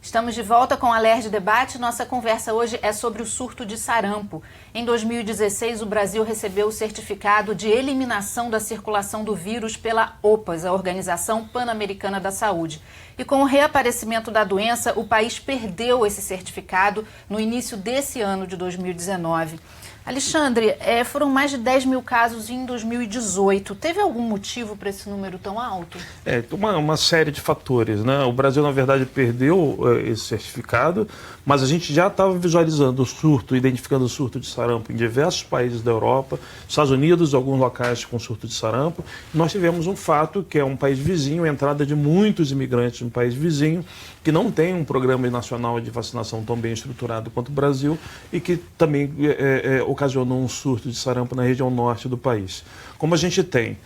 Estamos de volta com o Alerj Debate. Nossa conversa hoje é sobre o surto de sarampo. Em 2016, o Brasil recebeu o certificado de eliminação da circulação do vírus pela OPAS, a Organização Pan-Americana da Saúde. E com o reaparecimento da doença, o país perdeu esse certificado no início desse ano de 2019. Alexandre, foram mais de 10 mil casos em 2018. Teve algum motivo para esse número tão alto? Uma série de fatores, né? O Brasil, na verdade, perdeu esse certificado, mas a gente já estava visualizando o surto, identificando o surto de sarampo em diversos países da Europa, Estados Unidos, alguns locais com surto de sarampo. Nós tivemos um fato, que é um país vizinho, a entrada de muitos imigrantes no país vizinho, que não tem um programa nacional de vacinação tão bem estruturado quanto o Brasil e que também ocasionou um surto de sarampo na região norte do país. Como a gente tem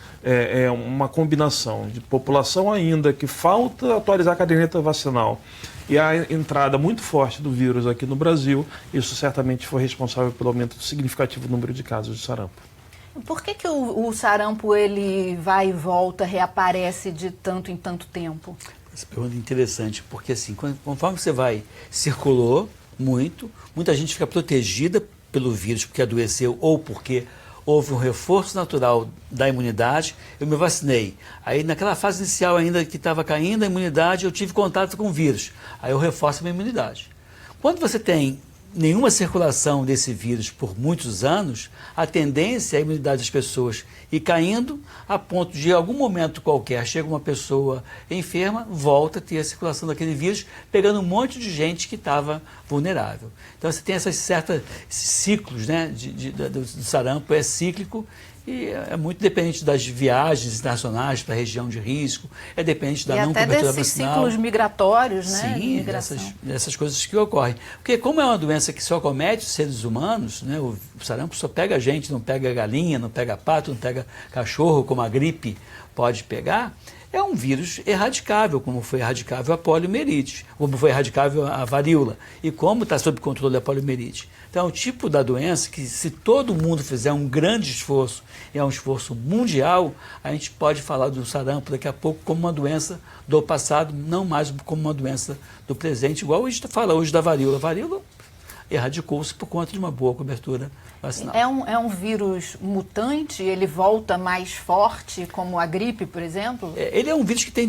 uma combinação de população ainda que falta atualizar a caderneta vacinal e a entrada muito forte do vírus aqui no Brasil, isso certamente foi responsável pelo aumento significativo do número de casos de sarampo. Por que o sarampo ele vai e volta, reaparece de tanto em tanto tempo? Essa pergunta é interessante, porque assim, conforme você circulou muita gente fica protegida pelo vírus porque adoeceu ou porque houve um reforço natural da imunidade. Eu me vacinei. Aí naquela fase inicial ainda que estava caindo a imunidade, eu tive contato com o vírus. Aí eu reforço a minha imunidade. Quando você tem nenhuma circulação desse vírus por muitos anos, a tendência é a imunidade das pessoas ir caindo a ponto de, em algum momento qualquer, chega uma pessoa enferma, volta a ter a circulação daquele vírus, pegando um monte de gente que estava vulnerável. Então você tem esses ciclos, né, do sarampo, é cíclico, e é muito dependente das viagens internacionais para a região de risco, é dependente da não cobertura vacinal. E até desses ciclos migratórios, né? Sim, dessas coisas que ocorrem. Porque como é uma doença que só comete os seres humanos, né, o sarampo só pega a gente, não pega galinha, não pega pato, não pega cachorro, como a gripe pode pegar, é um vírus erradicável, como foi erradicável a poliomielite, como foi erradicável a varíola, e como está sob controle a poliomielite. Então, é um tipo da doença que, se todo mundo fizer um grande esforço, e é um esforço mundial, a gente pode falar do sarampo daqui a pouco como uma doença do passado, não mais como uma doença do presente, igual a gente fala hoje da varíola. A varíola erradicou-se por conta de uma boa cobertura vacinal. É um vírus mutante? Ele volta mais forte, como a gripe, por exemplo? Ele é um vírus que tem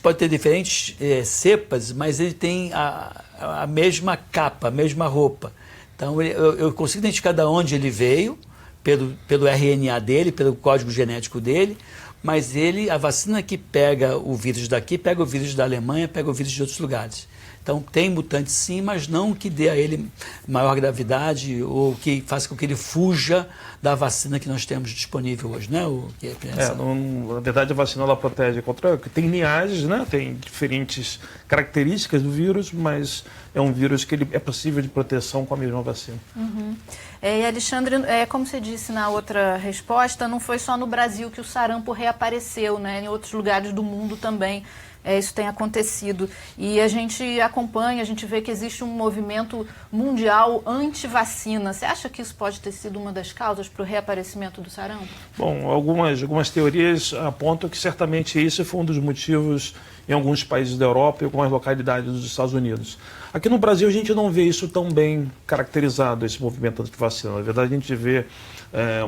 pode ter diferentes cepas, mas ele tem a mesma capa, a mesma roupa. Então, eu consigo identificar de onde ele veio, pelo RNA dele, pelo código genético dele, mas a vacina que pega o vírus daqui, pega o vírus da Alemanha, pega o vírus de outros lugares. Então, tem mutantes sim, mas não que dê a ele maior gravidade ou que faça com que ele fuja da vacina que nós temos disponível hoje, né? Na verdade, a vacina ela protege contra... Tem linhagens, né? Tem diferentes características do vírus, mas é um vírus que é possível de proteção com a mesma vacina. Uhum. E Alexandre, como você disse na outra resposta, não foi só no Brasil que o sarampo reapareceu, né? Em outros lugares do mundo também. Isso tem acontecido. E a gente acompanha, a gente vê que existe um movimento mundial anti-vacina. Você acha que isso pode ter sido uma das causas para o reaparecimento do sarampo? Bom, algumas teorias apontam que certamente esse foi um dos motivos em alguns países da Europa e algumas localidades dos Estados Unidos. Aqui no Brasil a gente não vê isso tão bem caracterizado, esse movimento anti-vacina. Na verdade, a gente vê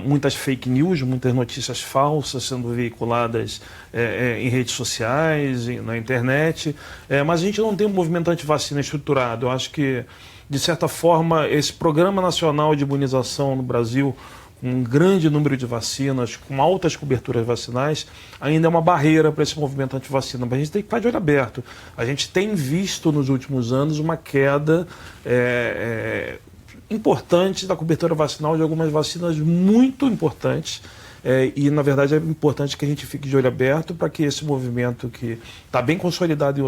muitas fake news, muitas notícias falsas sendo veiculadas em redes sociais, na internet, mas a gente não tem um movimento anti-vacina estruturado. Eu acho que, de certa forma, esse Programa Nacional de Imunização no Brasil, com um grande número de vacinas, com altas coberturas vacinais, ainda é uma barreira para esse movimento anti-vacina. Mas a gente tem que estar de olho aberto. A gente tem visto nos últimos anos uma queda importante da cobertura vacinal de algumas vacinas muito importantes. E, na verdade, é importante que a gente fique de olho aberto para que esse movimento, que está bem consolidado em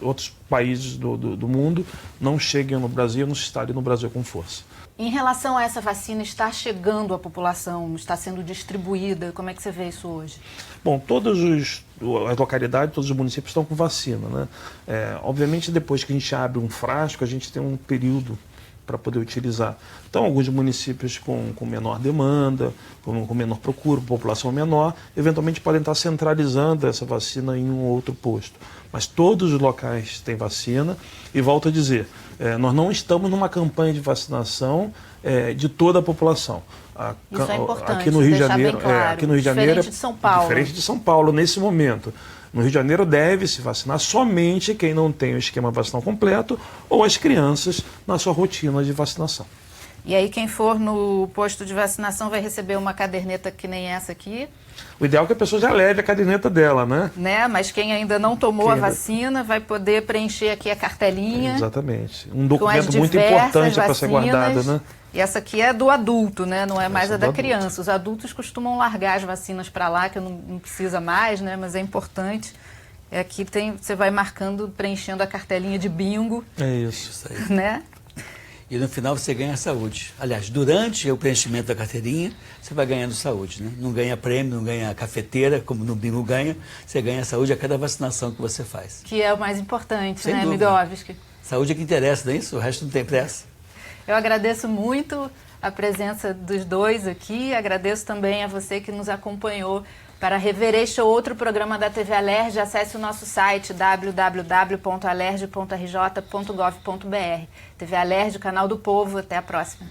outros países do mundo, não chegue no Brasil, não se instale no Brasil com força. Em relação a essa vacina estar chegando à população, está sendo distribuída, como é que você vê isso hoje? Bom, as localidades, todos os municípios estão com vacina, né? Obviamente, depois que a gente abre um frasco, a gente tem um período para poder utilizar. Então, alguns municípios com menor demanda, com menor procura, população menor, eventualmente podem estar centralizando essa vacina em um outro posto. Mas todos os locais têm vacina e, volto a dizer, nós não estamos numa campanha de vacinação de toda a população. Isso é importante, aqui no Rio de deixar Janeiro, bem claro. aqui no Rio de Janeiro, diferente de São Paulo. Diferente de São Paulo, nesse momento. No Rio de Janeiro deve-se vacinar somente quem não tem o esquema vacinal completo ou as crianças na sua rotina de vacinação. E aí quem for no posto de vacinação vai receber uma caderneta que nem essa aqui. O ideal é que a pessoa já leve a caderneta dela, né? Mas quem ainda não tomou a vacina vai poder preencher aqui a cartelinha. Exatamente. Um documento muito importante para ser guardado, né? E essa aqui é do adulto, né? Não é mais a da criança. Os adultos costumam largar as vacinas para lá, que não precisa mais, né? Mas é importante. Aqui você vai marcando, preenchendo a cartelinha de bingo. É isso aí. Né? E no final você ganha saúde. Aliás, durante o preenchimento da carteirinha, você vai ganhando saúde, né? Não ganha prêmio, não ganha cafeteira, como no bingo ganha. Você ganha saúde a cada vacinação que você faz. Que é o mais importante, Sem né, dúvida. Migovski? Saúde é que interessa, não é isso? O resto não tem pressa. Eu agradeço muito a presença dos dois aqui. Agradeço também a você que nos acompanhou. Para rever este ou outro programa da TV Alerj, acesse o nosso site www.alerj.rj.gov.br. TV Alerj, o canal do povo. Até a próxima.